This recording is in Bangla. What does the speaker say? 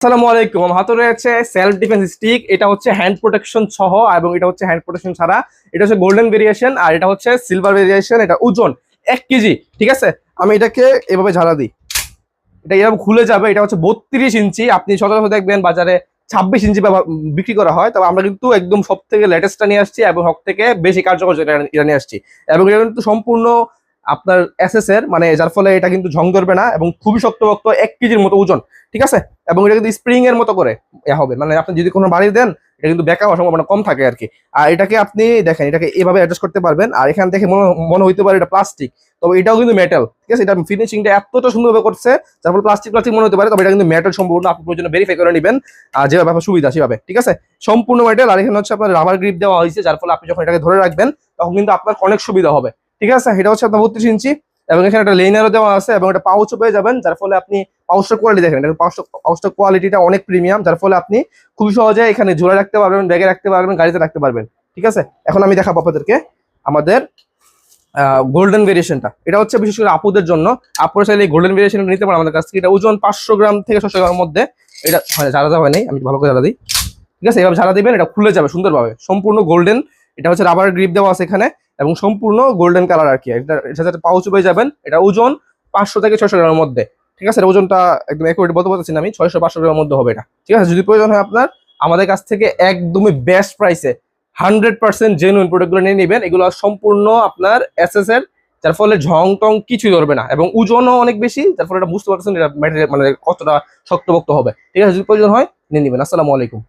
আসসালামু আলাইকুম। আমার হাতে রয়েছে সেলফ ডিফেন্স স্টিক। এটা হচ্ছে হ্যান্ড প্রোটেকশন সহ এবং এটা হচ্ছে হ্যান্ড প্রোটেকশন ছাড়া। এটা হচ্ছে গোল্ডেন ভেরিয়েশন আর এটা হচ্ছে সিলভার ভেরিয়েশন। এটা ওজন 1 কেজি। ঠিক আছে, আমি এটাকে এভাবে ঝাড়া দিই, এটা এভাবে খুলে যাবে। এটা হচ্ছে 32 ইঞ্চি। আপনি সচরাচর দেখবেন বাজারে 26 ইঞ্চি বিক্রি করা হয়, তবে আমরা কিন্তু একদম সব থেকে লেটেস্টটা নিয়ে আসছি এবং সব থেকে বেশি কার্যকর এটা নিয়ে আসছি। এবং এটা কিন্তু সম্পূর্ণ আপনার এসএস এর, মানে যার ফলে এটা কিন্তু ঝং ধরবে না এবং খুবই শক্তপোক্ত, 1 কেজির মতো ওজন। ঠিক আছে, এবং এটা কিন্তু স্প্রিং এর মতো করে হবে, মানে আপনি যদি কোনো বাড়ি দেন এটা কিন্তু বেঁকা হওয়ার সম্ভাবনা কম থাকে আর কি। আর এটাকে আপনি দেখেন, এটাকে এভাবে অ্যাডজাস্ট করতে পারবেন। আর এখান থেকে মনে হইতে পারে এটা প্লাস্টিক, তবে এটাও কিন্তু মেটাল। ঠিক আছে, এটা ফিনিশিংটা এতটা সুন্দরভাবে করছে যার ফলে প্লাস্টিক প্লাস্টিক মনে হতে পারে, তবে এটা কিন্তু মেটাল সম্পূর্ণ। আপনি প্রয়োজনে ভেরিফাই করে নেবেন আর যেভাবে আপনার সুবিধা সেভাবে। ঠিক আছে, সম্পূর্ণ মেটাল। আর এখানে হচ্ছে আপনার রাবার গ্রিপ দেওয়া হয়েছে, যার ফলে আপনি যখন এটাকে ধরে রাখবেন তখন কিন্তু আপনার অনেক সুবিধা হবে। ঠিক আছে, এটা হচ্ছে আপনার 32 ইঞ্চি এবং এখানে একটা লেইনারও দেওয়া আছে এবং এটা পাউচও পেয়ে যাবেন, যার ফলে আপনি পাউচটার কোয়ালিটি দেখেন, পাউচটার কোয়ালিটিটা অনেক প্রিমিয়াম, যার ফলে আপনি খুবই সহজে এখানে ঝুলে রাখতে পারবেন, ব্যাগে রাখতে পারবেন, গাড়িতে রাখতে পারবেন। ঠিক আছে, এখন আমি দেখাবো আপনাদেরকে আমাদের গোল্ডেন ভেরিয়েশনটা। এটা হচ্ছে বিশেষ করে আপুদের জন্য। আপুরা চাইলে এই গোল্ডেন ভেরিয়েশন নিতে পারেন আমাদের কাছ থেকে। এটা ওজন 500 গ্রাম থেকে 600 গ্রামের মধ্যে। এটা ঝাড়া দেওয়া হয়নি, আমি ভালো করে ঝাড়া দিই। ঠিক আছে, এভাবে ঝাড়া দিবেন, এটা খুলে যাবে সুন্দরভাবে, সম্পূর্ণ গোল্ডেন। এটা হচ্ছে রাবার গ্রিপ দেওয়া আছে এখানে এবং সম্পূর্ণ গোল্ডেন কালার আর কি। এটা সাথে পাউচ পেয়ে যাবেন। এটা ওজন 500 থেকে 600 গ্রামের মধ্যে। ঠিক আছে, ওজনটা একদম একুরেট বলতে পারছি না আমি, 600-500 গ্রামের মধ্যে হবে এটা। ঠিক আছে, যদি প্রয়োজন হয় আপনার আমাদের কাছ থেকে একদমই বেস্ট প্রাইসে 100% জেনুইন প্রোডাক্টগুলো নিয়ে নেবেন। এগুলো সম্পূর্ণ আপনার এসএস এর, যার ফলে ঝং টং কিছুই ধরবে না এবং ওজনও অনেক বেশি, যার ফলে এটা বুঝতে পারছেন এটা ম্যাটেরিয়াল মানে কতটা শক্তপোক্ত হবে। ঠিক আছে, যদি প্রয়োজন হয় নিয়ে নেবেন। আসসালামু আলাইকুম।